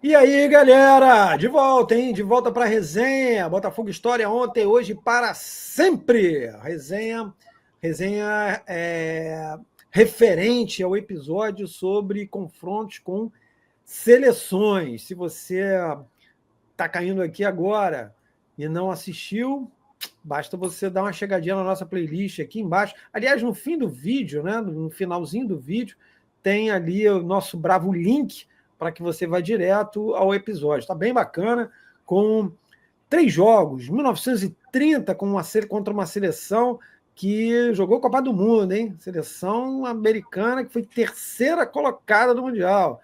E aí, galera? De volta, hein? De volta para a resenha. Botafogo História ontem, hoje, para sempre. Resenha referente ao episódio sobre confrontos com seleções. Se você está caindo aqui agora e não assistiu, basta você dar uma chegadinha na nossa playlist aqui embaixo. Aliás, no fim do vídeo, né? No finalzinho do vídeo, tem ali o nosso bravo link para que você vá direto ao episódio. Está bem bacana, com 3 jogos. 1930 contra uma seleção que jogou Copa do Mundo, hein? Seleção americana que foi terceira colocada do Mundial.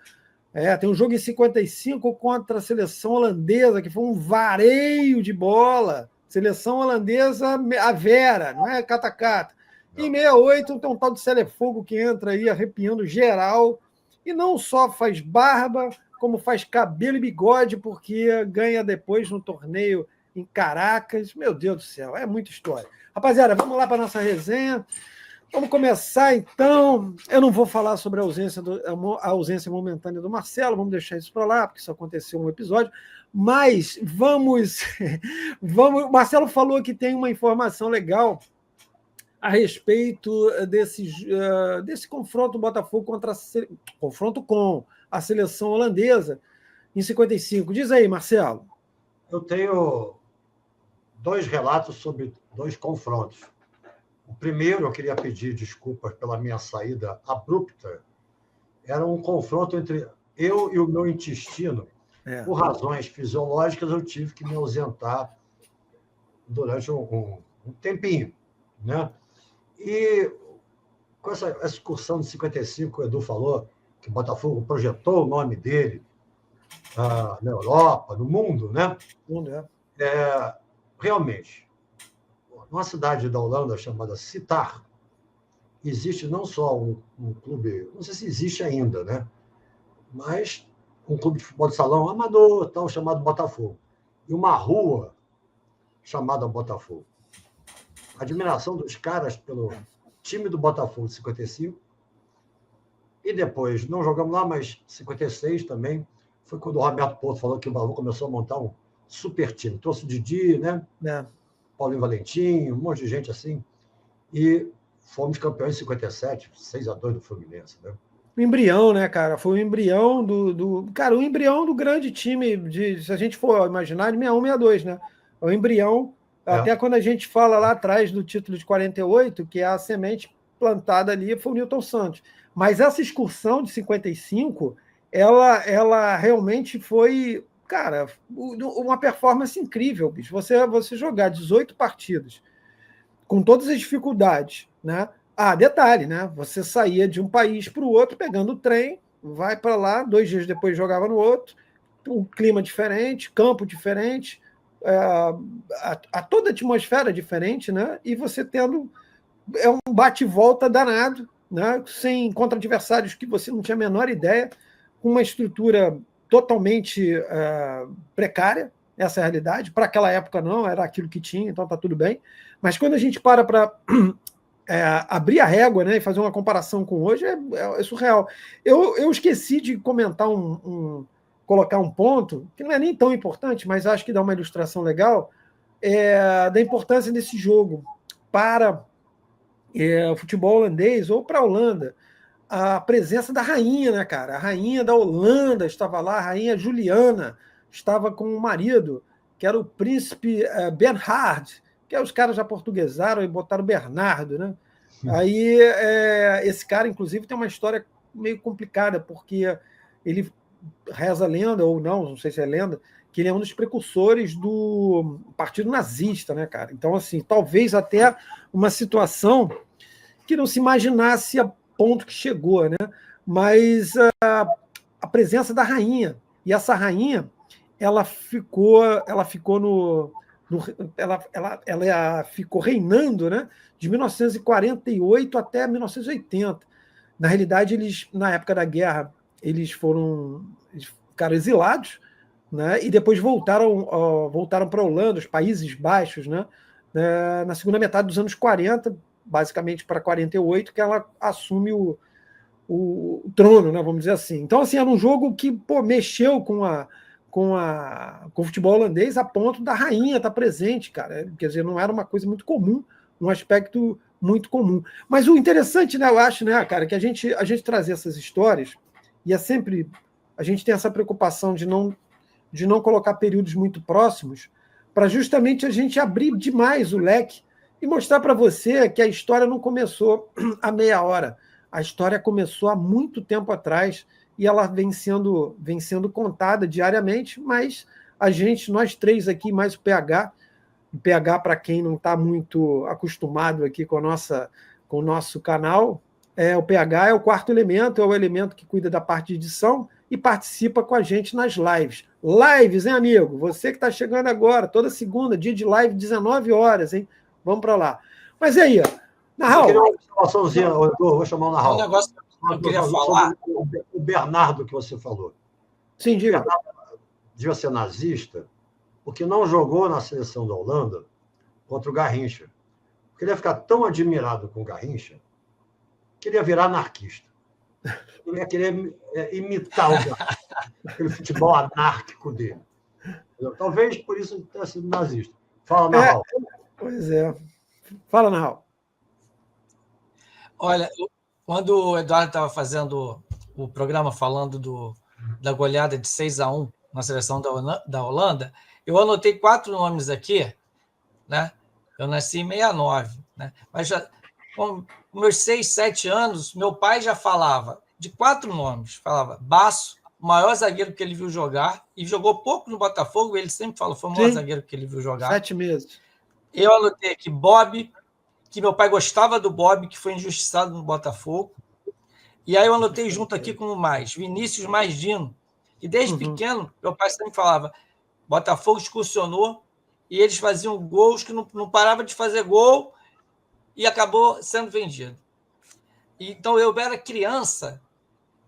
Tem um jogo em 55 contra a seleção holandesa, que foi um vareio de bola. Seleção holandesa, a Vera, não é cata-cata. Em 68 tem um tal de Celefogo que entra aí arrepiando geral e não só faz barba, como faz cabelo e bigode, porque ganha depois no torneio em Caracas. Meu Deus do céu, é muita história. Rapaziada, vamos lá para a nossa resenha. Vamos começar, então. Eu não vou falar sobre a ausência momentânea do Marcelo, vamos deixar isso para lá, porque isso aconteceu um episódio. Mas vamos. O Marcelo falou que tem uma informação legal a respeito desse confronto do Botafogo confronto com a seleção holandesa em 55. Diz aí, Marcelo. Eu tenho 2 relatos sobre 2 confrontos. O primeiro, eu queria pedir desculpas pela minha saída abrupta. Era um confronto entre eu e o meu intestino. Por razões fisiológicas, eu tive que me ausentar durante um tempinho, né? E com essa excursão de 55, o Edu falou que o Botafogo projetou o nome dele na Europa, no mundo, né? Realmente, numa cidade da Holanda chamada Sittard, existe não só um clube, não sei se existe ainda, né? Mas um clube de futebol de salão amador, tal, chamado Botafogo. E uma rua chamada Botafogo. A admiração dos caras pelo time do Botafogo de 55. E depois, não jogamos lá, mas 56 também, foi quando o Roberto Porto falou que o Balu começou a montar um super time. Trouxe o Didi, né? Paulinho Valentim, um monte de gente assim. E fomos campeões em 57, 6-2 do Fluminense, né? O embrião, né, cara? Foi o embrião o embrião do grande time, se a gente for imaginar, de 61, 62, né? É o embrião, até quando a gente fala lá atrás do título de 48, que é a semente plantada ali, foi o Newton Santos. Mas essa excursão de 55, ela realmente foi, cara, uma performance incrível, bicho. Você jogar 18 partidas com todas as dificuldades, né? Detalhe, né? Você saía de um país para o outro pegando o trem, vai para lá, 2 dias depois jogava no outro, um clima diferente, campo diferente, toda a atmosfera diferente, né? E você tendo um bate-volta danado, né? Contra adversários que você não tinha a menor ideia, com uma estrutura totalmente precária. Essa é a realidade. Para aquela época, não, era aquilo que tinha, então tá tudo bem. Mas quando a gente para abrir a régua, né, e fazer uma comparação com hoje, é surreal. Eu esqueci de comentar colocar um ponto, que não é nem tão importante, mas acho que dá uma ilustração legal, da importância desse jogo para o futebol holandês ou para a Holanda. A presença da rainha, né, cara? A rainha da Holanda estava lá, a rainha Juliana estava com o marido, que era o príncipe Bernhard, que os caras já portuguesaram e botaram Bernardo, né? Aí esse cara, inclusive, tem uma história meio complicada, porque ele reza a lenda, ou não sei se é lenda, que ele é um dos precursores do partido nazista, né, cara? Então, assim, talvez até uma situação que não se imaginasse a ponto que chegou, né? Mas a presença da rainha, e essa rainha, ela ficou ficou reinando, né, de 1948 até 1980. Na realidade, na época da guerra, eles ficaram exilados, né, e depois voltaram para a Holanda, os Países Baixos, né, na segunda metade dos anos 40, basicamente para 48, que ela assume o trono, né, vamos dizer assim. Então, assim, era um jogo que, pô, mexeu com o futebol holandês a ponto da rainha estar presente, cara. Quer dizer, não era uma coisa muito comum, um aspecto muito comum. Mas o interessante, né, eu acho, né, cara, que a gente trazer essas histórias, e é sempre. A gente tem essa preocupação de não colocar períodos muito próximos, para justamente a gente abrir demais o leque e mostrar para você que a história não começou a meia hora. A história começou há muito tempo atrás e ela vem sendo contada diariamente, mas nós três aqui, mais o PH, para quem não está muito acostumado aqui com o nosso canal, o PH é o quarto elemento, é o elemento que cuida da parte de edição e participa com a gente nas lives. Lives, hein, amigo? Você que está chegando agora, toda segunda, dia de live, 19 horas, hein? Vamos para lá. Mas aí, Narral. Eu queria uma observaçãozinha, eu vou chamar o Narral. Um negócio que eu queria falar. O Bernardo que você falou. Sim, diga. O Bernardo devia ser nazista, porque não jogou na seleção da Holanda contra o Garrincha. Porque ele ia ficar tão admirado com o Garrincha que ele ia virar anarquista. Ele ia querer imitar o Garrincha, aquele futebol anárquico dele. Talvez por isso tenha sido nazista. Fala, Narral. Pois é. Fala, Narral. Olha, quando o Eduardo estava fazendo o programa falando da goleada de 6-1 na seleção da Holanda, eu anotei 4 nomes aqui, né? Eu nasci em 69, né? Mas já, com meus 6, 7 anos, meu pai já falava de 4 nomes. Falava Basso, o maior zagueiro que ele viu jogar, e jogou pouco no Botafogo, ele sempre fala, foi o maior zagueiro que ele viu jogar. 7 meses. Eu anotei aqui Bob, que meu pai gostava do Bob, que foi injustiçado no Botafogo. E aí eu anotei junto aqui com mais, Vinícius mais Dino. E desde pequeno, meu pai sempre falava, Botafogo excursionou, e eles faziam gols que não parava de fazer gol e acabou sendo vendido. Então eu era criança,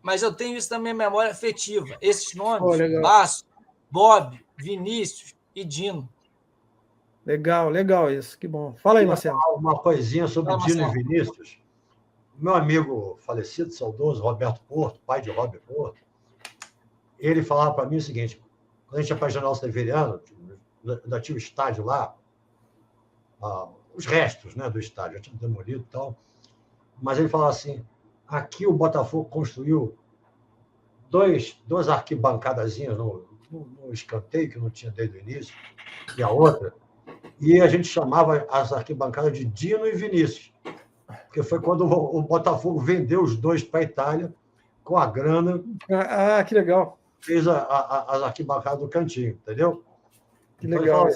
mas eu tenho isso na minha memória afetiva. Esses nomes, Basso, Bob, Vinícius e Dino. Legal isso, que bom. Fala aí, Marcelo. Uma coisinha sobre Dino e Vinícius. Meu amigo falecido, saudoso, Roberto Porto, pai de Robert Porto, ele falava para mim o seguinte, quando a gente ia para a General Severiano, ainda tinha o estádio lá, os restos, né, do estádio, já tinha demolido e tal, mas ele falava assim, aqui o Botafogo construiu duas arquibancadazinhas no escanteio, que não tinha desde o início, e a outra, e a gente chamava as arquibancadas de Dino e Vinícius, porque foi quando o Botafogo vendeu os dois para a Itália, com a grana. Ah, que legal. Fez as arquibancadas do cantinho, entendeu? Que legal.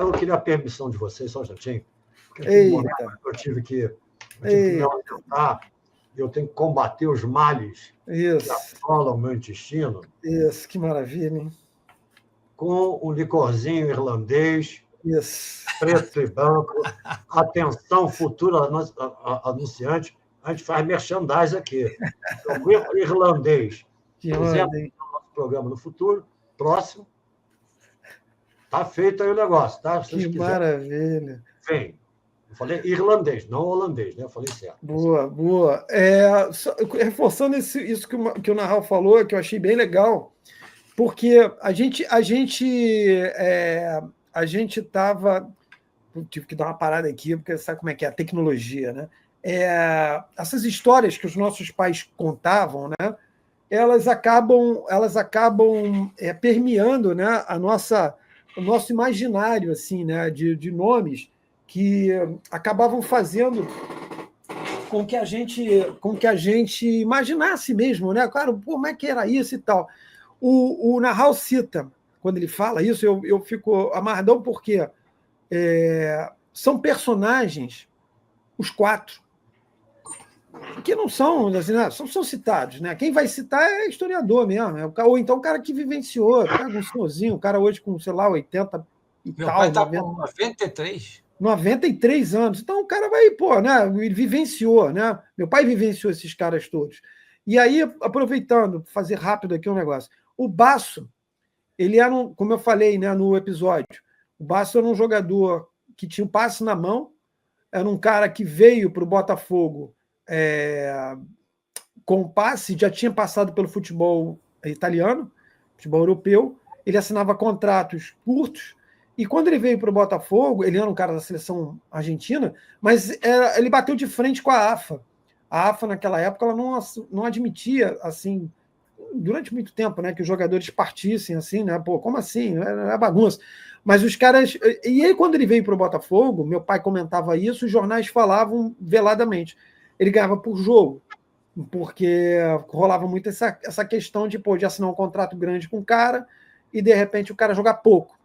Eu queria a permissão de vocês, só um instantinho. Porque eu tive que me ausentar, eu tenho que combater os males que assolam o meu intestino. Isso, que maravilha, hein? Com um licorzinho irlandês, isso, preto e branco. Atenção, futuro anunciante, a gente faz merchandising aqui. O irlandês. Fizemos o nosso programa no futuro, próximo. Está feito aí o negócio, tá? Se que maravilha. Vem. Eu falei irlandês, não holandês, né? Eu falei certo. Boa. Reforçando isso que o Narral falou, que eu achei bem legal, porque a gente estava... Tive que dar uma parada aqui, porque sabe como é que é a tecnologia, né? Essas histórias que os nossos pais contavam, né? Elas acabam permeando, né? O nosso imaginário, assim, né? De nomes que acabavam fazendo com que a gente imaginasse mesmo, né? Claro, como é que era isso e tal. O Narral cita, quando ele fala isso, eu fico amarradão, porque são personagens, os 4, que não são, assim, são citados, né? Quem vai citar é historiador mesmo, ou então o cara que vivenciou, pega um senhorzinho, o cara hoje com, sei lá, 80 e Meu tal. Pai está com 93. 93 anos. Então o cara vai, né? Ele vivenciou, né? Meu pai vivenciou esses caras todos. E aí, aproveitando, fazer rápido aqui um negócio. O Basso, ele era, como eu falei, né, no episódio, o Basso era um jogador que tinha um passe na mão, era um cara que veio para o Botafogo com o passe, já tinha passado pelo futebol italiano, futebol europeu, ele assinava contratos curtos, e quando ele veio para o Botafogo, ele era um cara da seleção argentina, mas ele bateu de frente com a AFA. A AFA, naquela época, ela não admitia, assim, durante muito tempo, né, que os jogadores partissem assim, né? Pô, como assim? É bagunça. Mas os caras. E aí, quando ele veio para o Botafogo, meu pai comentava isso, os jornais falavam veladamente. Ele ganhava por jogo, porque rolava muito essa questão de assinar um contrato grande com o cara e, de repente, o cara jogar pouco.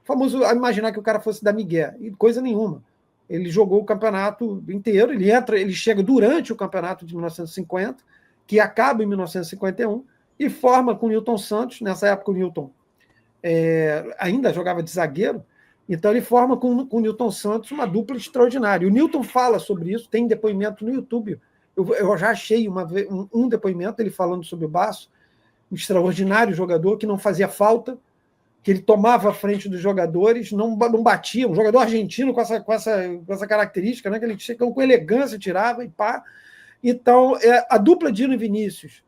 O famoso imaginar que o cara fosse da migué, e coisa nenhuma. Ele jogou o campeonato inteiro, ele chega durante o campeonato de 1950, que acaba em 1951, e forma com o Nilton Santos. Nessa época o Nilton ainda jogava de zagueiro, então ele forma com o Nilton Santos uma dupla extraordinária. O Nilton fala sobre isso, tem depoimento no YouTube. Eu já achei um depoimento ele falando sobre o Basso, um extraordinário jogador que não fazia falta, que ele tomava a frente dos jogadores, não batia, um jogador argentino com essa característica, né, que ele chega com elegância, tirava e pá. Então, a dupla Dino e Vinícius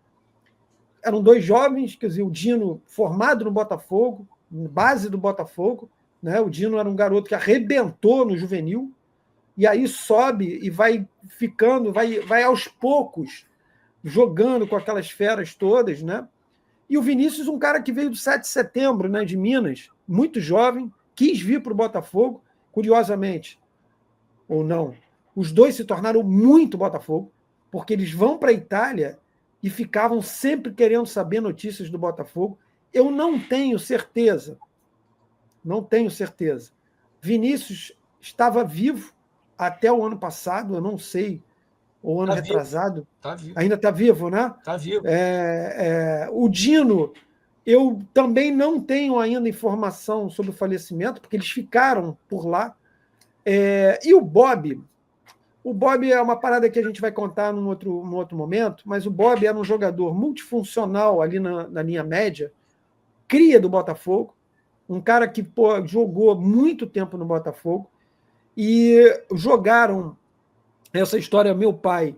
eram dois jovens, quer dizer, o Dino formado no Botafogo, base do Botafogo, né? O Dino era um garoto que arrebentou no juvenil, e aí sobe e vai ficando, vai aos poucos jogando com aquelas feras todas, né? E o Vinícius, um cara que veio do 7 de setembro, né, de Minas, muito jovem, quis vir para o Botafogo, curiosamente, ou não, os dois se tornaram muito Botafogo, porque eles vão para a Itália e ficavam sempre querendo saber notícias do Botafogo. Eu não tenho certeza. Vinícius estava vivo até o ano passado, eu não sei, ou ano retrasado. Tá vivo. Ainda está vivo, né? Está vivo. O Dino, eu também não tenho ainda informação sobre o falecimento, porque eles ficaram por lá. E o Bob é uma parada que a gente vai contar num outro momento, mas o Bob era um jogador multifuncional ali na linha média, cria do Botafogo, um cara que jogou muito tempo no Botafogo, e jogaram essa história, meu pai.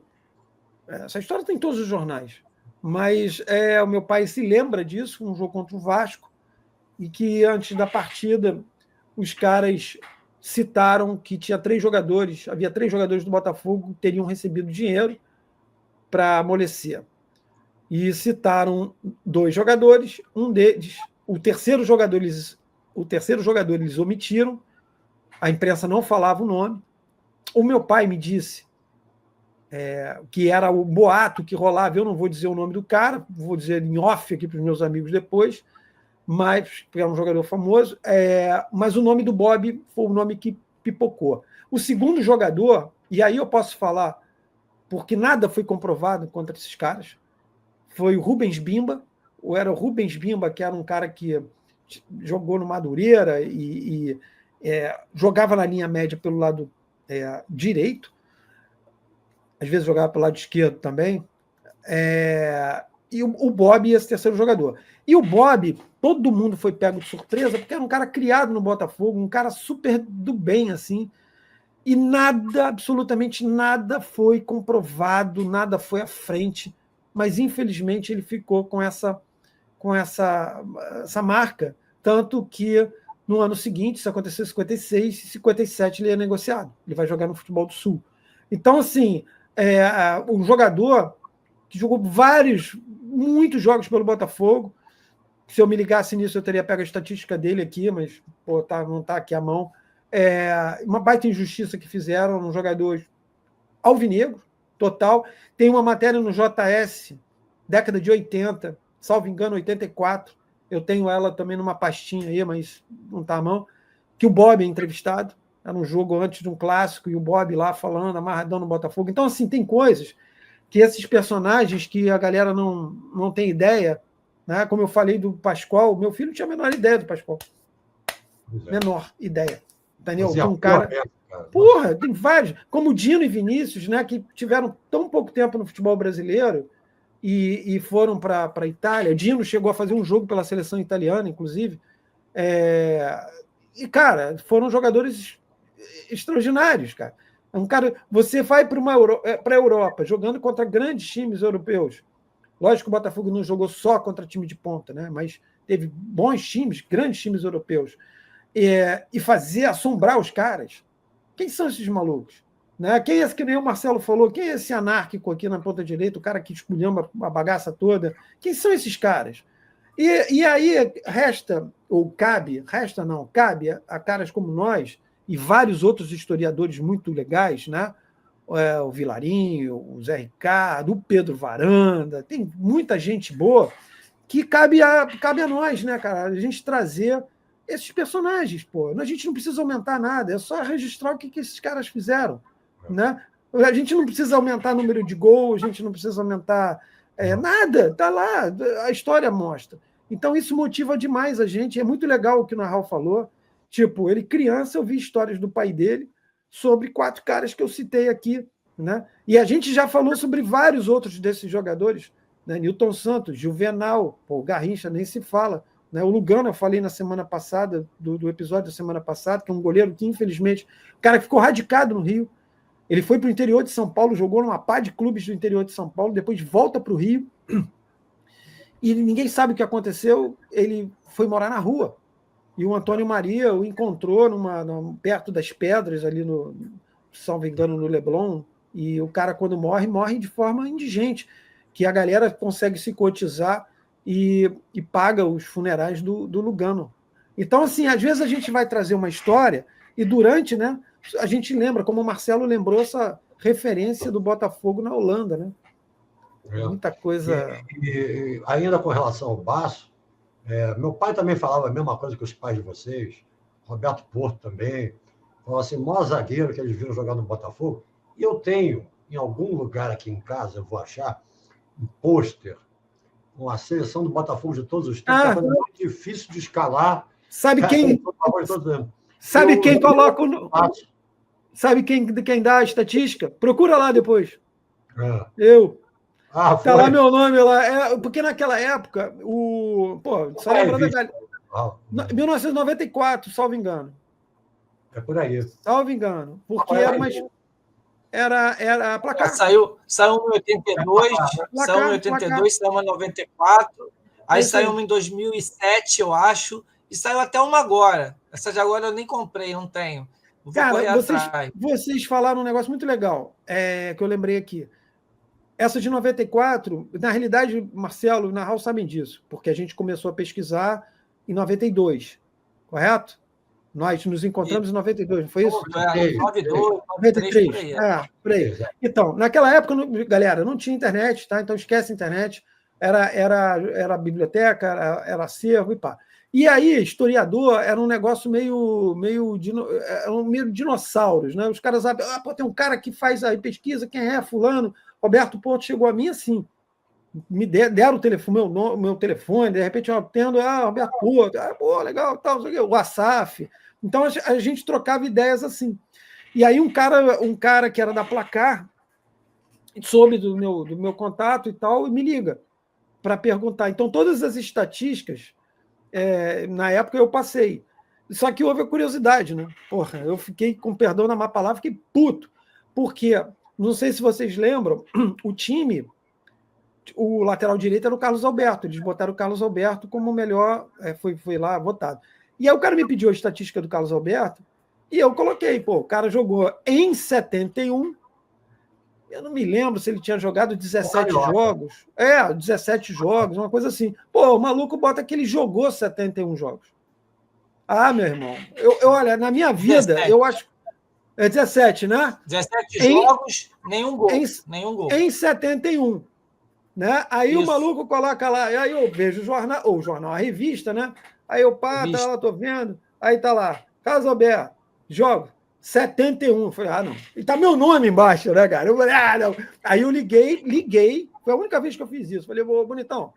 Essa história tem em todos os jornais, mas o meu pai se lembra disso, um jogo contra o Vasco, e que antes da partida os caras citaram que havia 3 jogadores do Botafogo que teriam recebido dinheiro para amolecer. E citaram 2 jogadores, um deles, o terceiro jogador eles omitiram, a imprensa não falava o nome. O meu pai me disse que era o boato que rolava, eu não vou dizer o nome do cara, vou dizer em off aqui para os meus amigos depois, mas porque era um jogador famoso, mas o nome do Bob foi o nome que pipocou. O segundo jogador, e aí eu posso falar, porque nada foi comprovado contra esses caras, foi o Rubens Bimba, ou era o Rubens Bimba, que era um cara que jogou no Madureira e jogava na linha média pelo lado direito, às vezes jogava pelo lado esquerdo também, e o Bob, esse terceiro jogador. E o Bob, todo mundo foi pego de surpresa, porque era um cara criado no Botafogo, um cara super do bem, assim, e nada, absolutamente nada foi comprovado, nada foi à frente, mas infelizmente ele ficou com essa marca, tanto que no ano seguinte, isso aconteceu em 56, em 57 ele é negociado, ele vai jogar no Futebol do Sul. Então, assim, um jogador que jogou muitos jogos pelo Botafogo. Se eu me ligasse nisso, eu teria pego a estatística dele aqui, mas não está aqui à mão. Uma baita injustiça que fizeram um jogador alvinegro, total. Tem uma matéria no JS, década de 80, salvo engano, 84. Eu tenho ela também numa pastinha aí, mas não está à mão. Que o Bob é entrevistado. Era um jogo antes de um clássico, e o Bob lá falando, amarradão no Botafogo. Então, assim, tem coisas que esses personagens que a galera não tem ideia, né? Como eu falei do Pascoal, meu filho não tinha a menor ideia do Pascoal. Menor ideia. Entendeu? Um cara. Porra, tem vários, como o Dino e Vinícius, né, que tiveram tão pouco tempo no futebol brasileiro e foram para a Itália. O Dino chegou a fazer um jogo pela seleção italiana, inclusive. E, cara, foram jogadores extraordinários, cara. Um cara, você vai para a Europa, jogando contra grandes times europeus. Lógico que o Botafogo não jogou só contra time de ponta, né? Mas teve bons times, grandes times europeus. E fazer assombrar os caras. Quem são esses malucos? Né? Quem é esse, que nem o Marcelo falou, quem é esse anárquico aqui na ponta direita, o cara que esculhamba a bagaça toda? Quem são esses caras? E aí cabe a caras como nós e vários outros historiadores muito legais, né? O Vilarinho, o Zé Ricardo, o Pedro Varanda, tem muita gente boa que cabe a nós, né, cara? A gente trazer esses personagens, pô. A gente não precisa aumentar nada, é só registrar o que esses caras fizeram, né? A gente não precisa aumentar o número de gols, a gente não precisa aumentar nada, tá lá, a história mostra. Então isso motiva demais a gente, é muito legal o que o Narral falou. Tipo, ele criança, eu vi histórias do pai dele sobre 4 caras que eu citei aqui, né? E a gente já falou sobre vários outros desses jogadores, né? Nilton Santos, Juvenal, o Garrincha nem se fala, né? O Lugano, eu falei na semana passada, do episódio da semana passada, que é um goleiro que, infelizmente, o cara ficou radicado no Rio. Ele foi para o interior de São Paulo, jogou numa pá de clubes do interior de São Paulo, depois volta para o Rio, e ninguém sabe o que aconteceu, ele foi morar na rua. E o Antônio Maria o encontrou perto das pedras, ali no, salvo engano, no Leblon, e o cara, quando morre de forma indigente, que a galera consegue se cotizar e paga os funerais do Lugano. Então, assim, às vezes a gente vai trazer uma história e durante, né, a gente lembra, como o Marcelo lembrou, essa referência do Botafogo na Holanda, né? Muita coisa... E ainda com relação ao Baço, meu pai também falava a mesma coisa que os pais de vocês, Roberto Porto também, falou assim, o maior zagueiro que eles viram jogar no Botafogo, e eu tenho, em algum lugar aqui em casa, eu vou achar, um pôster com a seleção do Botafogo de todos os tempos, é muito difícil de escalar. Sabe quem... Sabe quem coloca o... Sabe quem dá a estatística? Procura lá depois. Eu. Tá lá meu nome lá. Porque naquela época, só lembrando da galera. 1994, salvo engano. É por aí. Salvo engano. Porque era placar. Saiu em 82, saiu em 82, saiu em 94, aí saiu uma em 2007, eu acho, e saiu até uma agora. Essa de agora eu nem comprei, não tenho. Cara, vocês falaram um negócio muito legal, que eu lembrei aqui. Essa de 94, na realidade, Marcelo e Narral sabem disso, porque a gente começou a pesquisar em 92, correto? Nós nos encontramos em 92, não foi isso? 92, 93, por aí. Então, naquela época, galera, não tinha internet, tá? Então esquece a internet, era biblioteca, era acervo e pá. E aí, historiador era um negócio meio dinossauros, né? Os caras sabem, tem um cara que faz aí pesquisa, quem é fulano? Roberto Porto chegou a mim assim, me deram o meu telefone, de repente eu atendo, Roberto Porto, legal, tal, o Asaf. Então a gente trocava ideias assim. E aí um cara que era da Placar soube do meu contato e tal, e me liga para perguntar. Então todas as estatísticas, na época eu passei. Só que houve a curiosidade, né? Porra, eu fiquei, com perdão na má palavra, fiquei puto. Porque, não sei se vocês lembram, o lateral direito era o Carlos Alberto. Eles botaram o Carlos Alberto como o melhor, foi lá votado. E aí o cara me pediu a estatística do Carlos Alberto e eu coloquei, o cara jogou em 71, eu não me lembro se ele tinha jogado 17 jogos. 17 jogos, uma coisa assim. O maluco bota que ele jogou 71 jogos. Meu irmão, olha, na minha vida, 17. Eu acho... 17, né? 17 jogos, nenhum gol. Em 71. Né? Aí isso. O maluco coloca lá, aí eu vejo o jornal, a revista, né? Aí eu tá lá, tô vendo, aí tá lá, Carlos Alberto, jogo 71. Eu falei, não. E tá meu nome embaixo, né, cara? Eu falei, não. Aí eu liguei, foi a única vez que eu fiz isso. Falei, bonitão,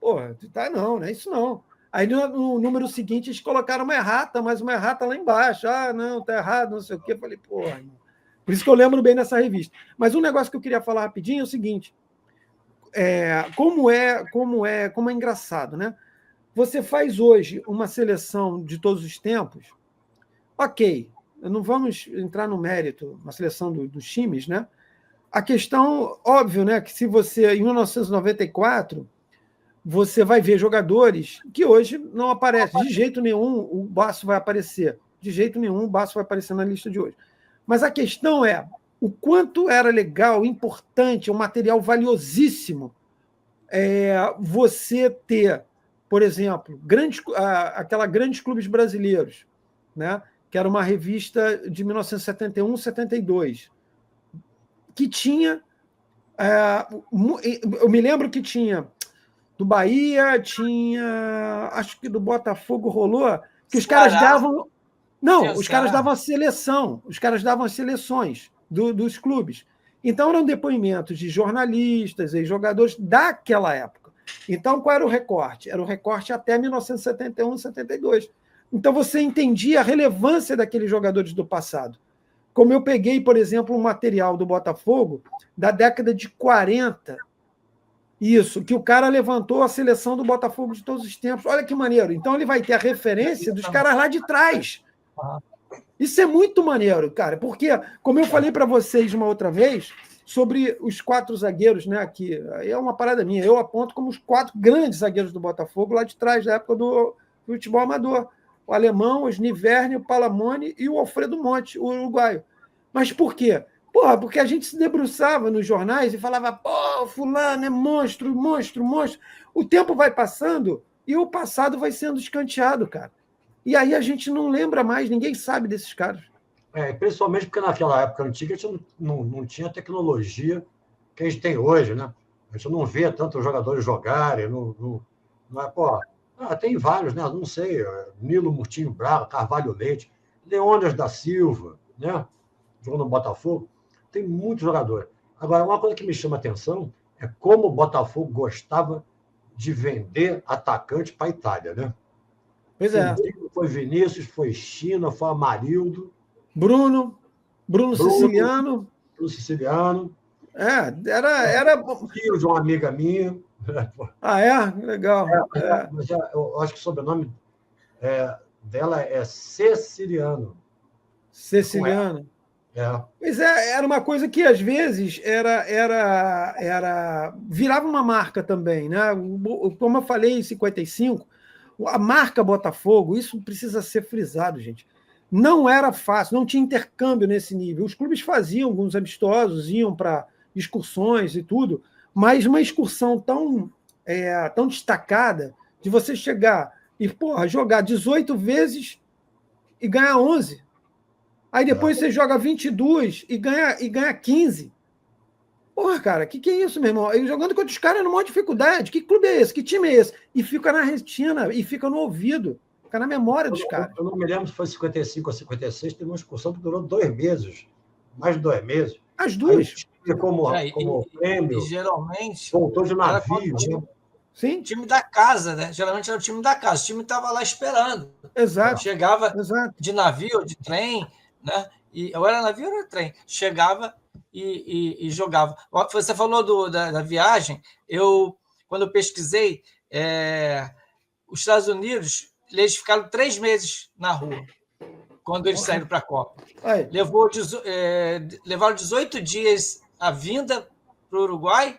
não é isso não. Aí no número seguinte eles colocaram uma errata, mas uma errata lá embaixo. Não, tá errado, não sei o quê. Eu falei, porra. Por isso que eu lembro bem dessa revista. Mas um negócio que eu queria falar rapidinho é o seguinte: como é engraçado, né? Você faz hoje uma seleção de todos os tempos, ok, não vamos entrar no mérito, na seleção dos times, né? A questão, óbvio, né, que se você, em 1994, você vai ver jogadores que hoje não aparecem. De jeito nenhum o Basso vai aparecer. De jeito nenhum o Basso vai aparecer na lista de hoje. Mas a questão é o quanto era legal, importante, um material valiosíssimo você ter, por exemplo, aquela Grandes Clubes Brasileiros, né, que era uma revista de 1971, 72, que tinha... eu me lembro que tinha do Bahia, tinha... Acho que do Botafogo rolou, que os caras davam... Não, os caras davam a seleção, os caras davam as seleções dos clubes. Então, eram depoimentos de jornalistas e jogadores daquela época. Então, qual era o recorte? Era o recorte até 1971, 72. Então, você entendia a relevância daqueles jogadores do passado. Como eu peguei, por exemplo, um material do Botafogo da década de 40, isso, que o cara levantou a seleção do Botafogo de todos os tempos. Olha que maneiro. Então, ele vai ter a referência dos caras lá de trás. Isso é muito maneiro, cara, porque, como eu falei para vocês uma outra vez, sobre os 4 zagueiros, né, aqui, é uma parada minha, eu aponto como os 4 grandes zagueiros do Botafogo lá de trás, da época do futebol amador. O alemão, o Sniverni, o Palamone e o Alfredo Monte, o uruguaio. Mas por quê? Porra, porque a gente se debruçava nos jornais e falava, pô, fulano é monstro, monstro, monstro. O tempo vai passando e o passado vai sendo escanteado, cara. E aí a gente não lembra mais, ninguém sabe desses caras. Principalmente porque naquela época antiga a gente não tinha a tecnologia que a gente tem hoje, né? A gente não vê tantos jogadores jogarem, não é, pô, tem vários, né? Não sei, Nilo Murtinho Bravo, Carvalho Leite, Leônidas da Silva, né? Jogando no Botafogo, tem muitos jogadores. Agora, uma coisa que me chama a atenção é como o Botafogo gostava de vender atacante para a Itália, né? Pois é. Foi Vinícius, foi China, foi Amarildo. Bruno Siciliano. Bruno Siciliano. Era... Filho de uma amiga minha. Ah, é? Legal. Mas eu acho que o sobrenome dela é Ceciliano. Ceciliano. Pois era uma coisa que, às vezes, virava uma marca também, né? Como eu falei em 55, a marca Botafogo, isso precisa ser frisado, gente. Não era fácil, não tinha intercâmbio nesse nível. Os clubes faziam alguns amistosos, iam para excursões e tudo, mas uma excursão tão destacada de você chegar e, jogar 18 vezes e ganhar 11. Aí depois você joga 22 e ganha 15. Porra, cara, que é isso, meu irmão? Jogando contra os caras numa dificuldade. Que clube é esse? Que time é esse? E fica na retina, e fica no ouvido, fica na memória dos caras. Eu não me lembro se foi 55 ou 56, teve uma excursão que durou 2 meses. Mais de 2 meses. As duas. Como prêmio. E geralmente. Voltou de navio. Sim. Time da casa, né? Geralmente era o time da casa. O time estava lá esperando. Exato. Chegava de navio, de trem, né? Ou era navio ou era trem. Chegava e jogava. Você falou da viagem. Quando eu pesquisei, os Estados Unidos, eles ficaram 3 meses na rua quando eles saíram para a Copa. Levaram 18 dias a vinda para o Uruguai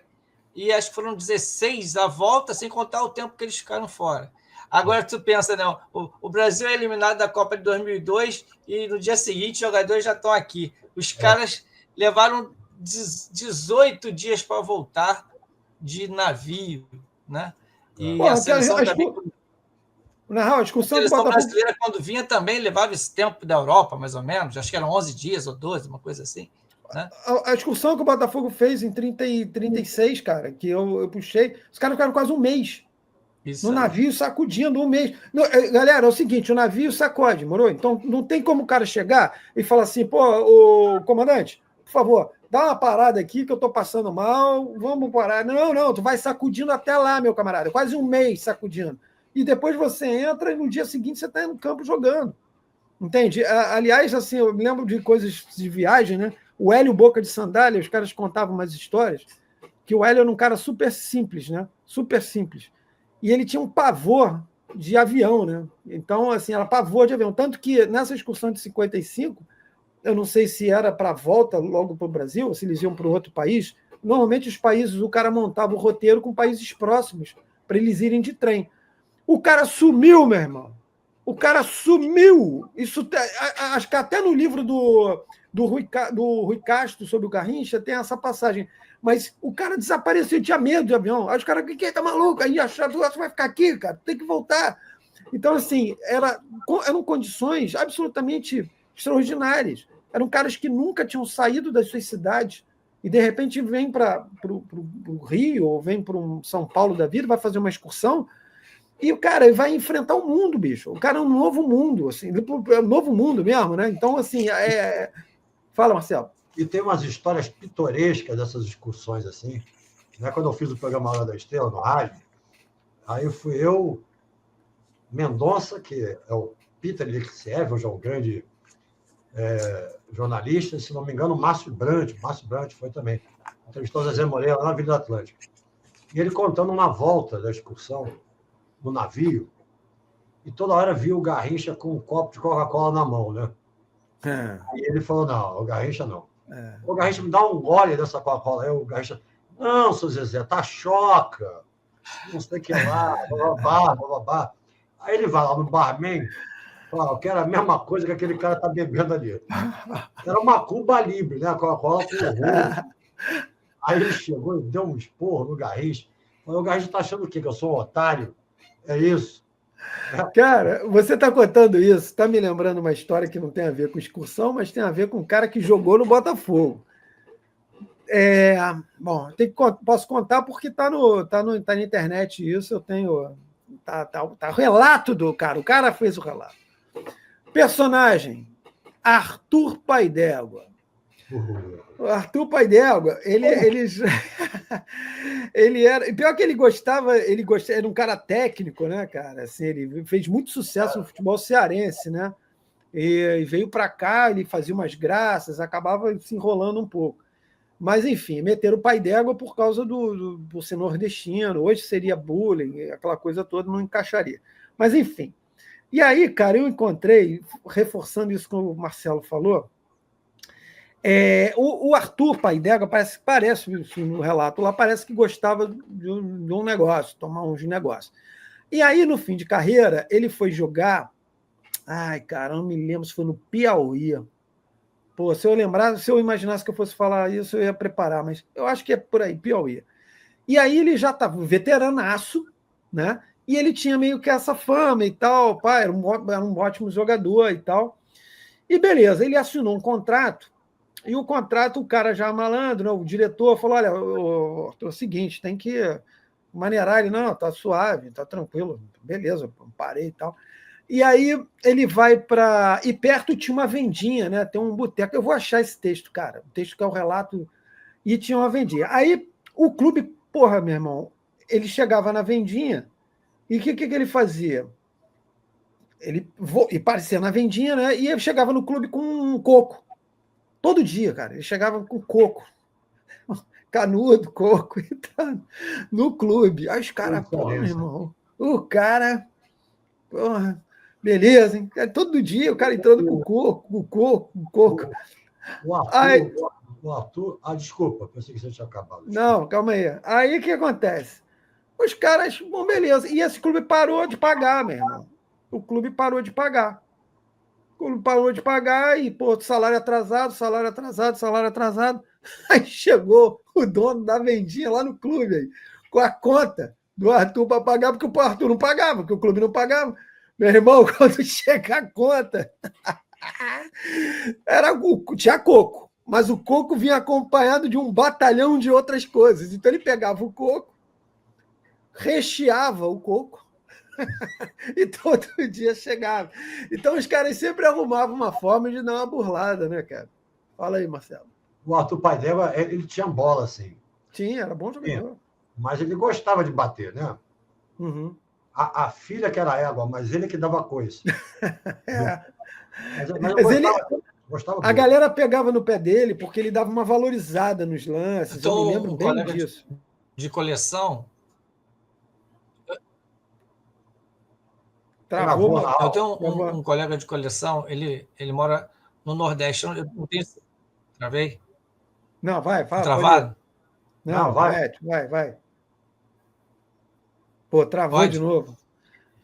e acho que foram 16 a volta, sem contar o tempo que eles ficaram fora. Agora tu pensa, não, o Brasil é eliminado da Copa de 2002 e no dia seguinte os jogadores já estão aqui. Os caras levaram 18 dias para voltar de navio, né? E a seleção também... A seleção brasileira, quando vinha, também levava esse tempo da Europa, mais ou menos. Acho que eram 11 dias ou 12, uma coisa assim. Né? A excursão que o Botafogo fez em 36, cara, que eu puxei, os caras ficaram quase um mês no navio sacudindo, um mês. Galera, é o seguinte, o navio sacode, morou? Então não tem como o cara chegar e falar assim, o comandante, por favor, dá uma parada aqui que eu tô passando mal, vamos parar. Não, tu vai sacudindo até lá, meu camarada, quase um mês sacudindo. E depois você entra e no dia seguinte você está no campo jogando. Entende? Aliás, assim, eu me lembro de coisas de viagem, né? O Hélio Boca de Sandália, os caras contavam umas histórias, que o Hélio era um cara super simples, né? Super simples. E ele tinha um pavor de avião, né? Então, assim, era pavor de avião. Tanto que nessa excursão de 55, eu não sei se era para a volta logo para o Brasil, ou se eles iam para outro país. Normalmente os países, o cara montava o roteiro com países próximos para eles irem de trem. O cara sumiu, meu irmão. O cara sumiu. Isso acho que até no livro do Rui Castro sobre o Garrincha tem essa passagem. Mas o cara desapareceu, tinha medo de avião. Aí os caras, que tá maluco? Aí acharam, você vai ficar aqui, cara, tem que voltar. Então, assim, eram condições absolutamente extraordinárias. Eram caras que nunca tinham saído das suas cidades e, de repente, vêm para o Rio ou vêm para um São Paulo da vida, vai fazer uma excursão e o cara vai enfrentar o mundo, bicho. O cara é um novo mundo, assim, é um novo mundo mesmo, né? Então, assim, Fala, Marcelo. E tem umas histórias pitorescas dessas excursões, assim. Né? Quando eu fiz o programa Hora da Estrela, no rádio, aí fui eu, Mendonça, que é o Peter Lixiev, hoje é um grande jornalista, se não me engano, Márcio Brandt foi também. Entrevistou o Zezé Moreira lá na Avenida Atlântica. E ele contando uma volta da excursão no navio, e toda hora via o Garrincha com um copo de Coca-Cola na mão, né? Aí ele falou, não, o Garrincha não. O Garrincha me dá um gole dessa Coca-Cola. Aí o Garrincha, não, seu Zezé, tá choca. Não sei o que lá, bababá. Aí ele vai lá no barman, fala, eu quero a mesma coisa que aquele cara tá bebendo ali. Era uma Cuba Libre, né? A Coca-Cola com horror. Aí ele chegou e deu um esporro no Garrincha. Falou, o Garrincha tá achando o quê? Que eu sou um otário? É isso. Cara, você está contando isso, está me lembrando uma história que não tem a ver com excursão, mas tem a ver com um cara que jogou no Botafogo. Bom, posso contar porque tá na internet isso, eu tenho. Tá o relato do cara, o cara fez o relato. Personagem, Arthur Pai d'Égua. O Arthur Pai d'Égua, ele era. Pior que ele era um cara técnico, né, cara? Assim, ele fez muito sucesso no futebol cearense, né? E veio para cá, ele fazia umas graças, acabava se enrolando um pouco. Mas, enfim, meteram o Pai d'Égua por causa do ser nordestino. Hoje seria bullying, aquela coisa toda, não encaixaria. Mas, enfim. E aí, cara, eu encontrei, reforçando isso que o Marcelo falou, o Arthur Pai d'Égua parece no relato lá, parece que gostava de um negócio, tomar uns negócios. E aí, no fim de carreira, ele foi jogar. Ai, cara, não me lembro se foi no Piauí. Pô, se eu imaginasse que eu fosse falar isso, eu ia preparar, mas eu acho que é por aí, Piauí. E aí ele já estava veteranaço, né? E ele tinha meio que essa fama e tal, pá, era um ótimo jogador e tal. E beleza, ele assinou um contrato. E o contrato, o cara já malandro, né? O diretor falou, olha, é o seguinte, tem que maneirar ele. Não, tá suave, tá tranquilo. Beleza, parei e tal. E aí ele vai para... E perto tinha uma vendinha, né? Tem um boteco. Eu vou achar esse texto, cara. O texto que é o relato. E tinha uma vendinha. Aí o clube, porra, meu irmão, ele chegava na vendinha e o que ele fazia? Ele aparecia na vendinha, né? E ele chegava no clube com um coco. Todo dia, cara. Ele chegava com coco. Canudo, coco e tal. No clube. Aí os caras, pô, meu irmão. O cara... Porra... Beleza, hein? Todo dia o cara entrando com coco. O Arthur... desculpa, pensei que você tinha acabado. Desculpa. Não, calma aí. Aí o que acontece? Os caras, bom, beleza. E esse clube parou de pagar, meu irmão. O clube parou de pagar. O clube parou de pagar e, pô, salário atrasado. Aí chegou o dono da vendinha lá no clube, aí, com a conta do Arthur para pagar, porque o Arthur não pagava, porque o clube não pagava. Meu irmão, quando chega a conta, tinha coco, mas o coco vinha acompanhado de um batalhão de outras coisas. Então ele pegava o coco, recheava o coco e todo dia chegava. Então os caras sempre arrumavam uma forma de dar uma burlada, né, cara? Fala aí, Marcelo. O Arthur Pai d'Égua, ele tinha bola, assim. Tinha, era bom jogador. Mas ele gostava de bater, né? Uhum. A filha que era égua, mas ele que dava coisa. Mas gostava a galera pegava no pé dele porque ele dava uma valorizada nos lances. Então, eu me lembro bem disso. De coleção. Travou, eu tenho um colega de coleção, ele mora no Nordeste. Eu não tenho... Travei? Não, vai, fala. Travado? Não, vai. Pô, travou de novo.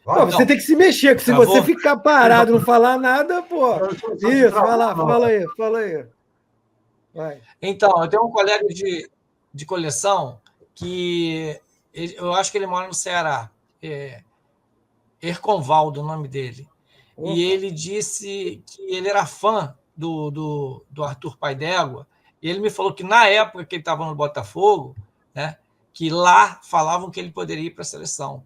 Pô, você tem que se mexer, porque se você ficar parado e não falar nada, pô. Isso, vai lá, fala aí. Vai. Então, eu tenho um colega de coleção que eu acho que ele mora no Ceará. Erconvaldo, o nome dele. Opa. E ele disse que ele era fã do Arthur Pai d'Égua, e ele me falou que na época que ele estava no Botafogo, né, que lá falavam que ele poderia ir para a seleção.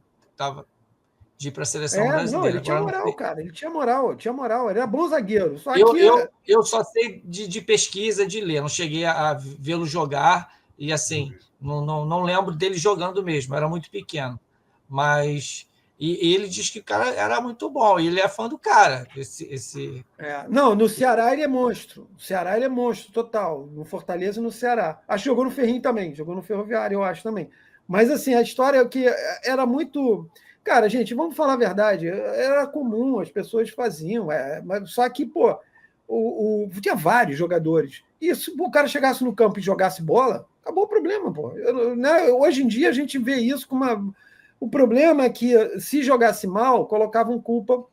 De ir para a seleção brasileira. Não, ele tinha moral, cara. Ele tinha moral. Ele era bom zagueiro. Só eu só sei de pesquisa, de ler. Não cheguei a vê-lo jogar e, assim, não lembro dele jogando mesmo. Era muito pequeno. Mas... E ele diz que o cara era muito bom. E ele é fã do cara. Não, no Ceará ele é monstro. No Ceará ele é monstro total. No Fortaleza e no Ceará. Acho que jogou no Ferrinho também. Jogou no Ferroviário, eu acho também. Mas, assim, a história é que era muito... Cara, gente, vamos falar a verdade. Era comum, as pessoas faziam. Mas só que, pô, tinha vários jogadores. E se o cara chegasse no campo e jogasse bola, acabou o problema, pô. Hoje em dia a gente vê isso com uma... O problema é que, se jogasse mal, colocavam culpa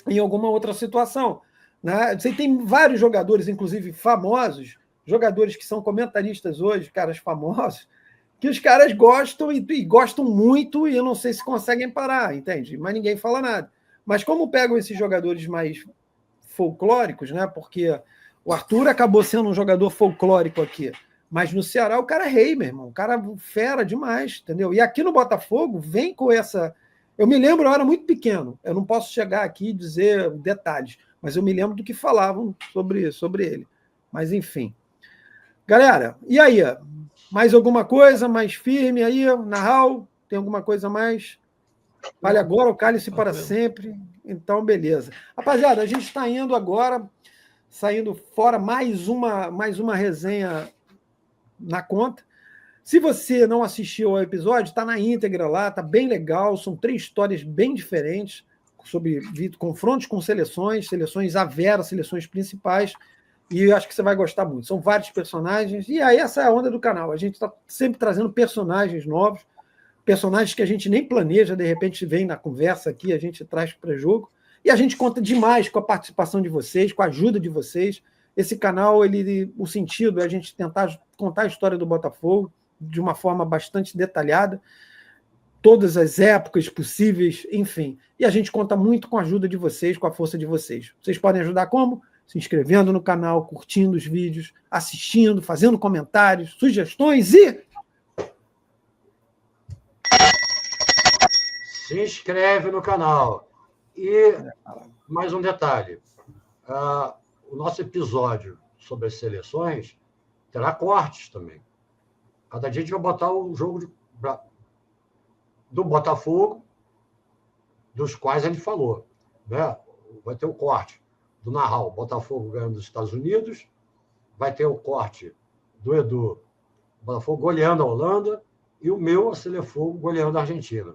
em alguma outra situação. Né? Você tem vários jogadores, inclusive famosos, jogadores que são comentaristas hoje, caras famosos, que os caras gostam e gostam muito, e eu não sei se conseguem parar, entende? Mas ninguém fala nada. Mas como pegam esses jogadores mais folclóricos, né? Porque o Arthur acabou sendo um jogador folclórico aqui, mas no Ceará o cara é rei, meu irmão. O cara fera demais, entendeu? E aqui no Botafogo vem com essa... Eu me lembro, eu era muito pequeno. Eu não posso chegar aqui e dizer detalhes, mas eu me lembro do que falavam sobre ele. Mas, enfim. Galera, e aí? Mais alguma coisa mais firme aí? Nahal, tem alguma coisa mais? Vale agora ou cale-se para sempre? Então, beleza. Rapaziada, a gente está indo agora, saindo fora mais uma resenha na conta. Se você não assistiu ao episódio, está na íntegra lá, está bem legal, são 3 histórias bem diferentes sobre confrontos com seleções à vera, seleções principais, e eu acho que você vai gostar muito. São vários personagens, e aí essa é a onda do canal, a gente está sempre trazendo personagens novos, personagens que a gente nem planeja, de repente vem na conversa aqui, a gente traz para jogo, e a gente conta demais com a participação de vocês, com a ajuda de vocês. Esse canal, o sentido é a gente tentar contar a história do Botafogo de uma forma bastante detalhada, todas as épocas possíveis, enfim. E a gente conta muito com a ajuda de vocês, com a força de vocês. Vocês podem ajudar como? Se inscrevendo no canal, curtindo os vídeos, assistindo, fazendo comentários, sugestões e... Se inscreve no canal. E mais um detalhe. O nosso episódio sobre as seleções terá cortes também. Cada dia a gente vai botar o jogo do Botafogo, dos quais a gente falou. Né? Vai ter o corte do Nahal, Botafogo ganhando dos Estados Unidos, vai ter o corte do Edu, Botafogo goleando a Holanda, e o meu, a Selefogo, goleando a Argentina.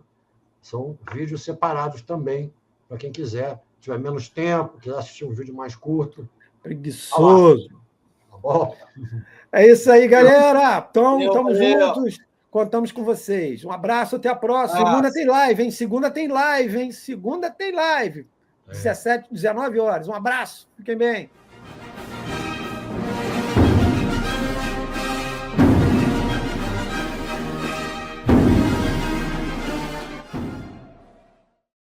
São vídeos separados também, para quem quiser, tiver menos tempo, quiser assistir um vídeo mais curto. Preguiçoso. Tá bom? É isso aí, galera. Estamos juntos. Contamos com vocês. Um abraço, até a próxima. Segunda tem live, hein? Segunda tem live. 19 horas. Um abraço. Fiquem bem.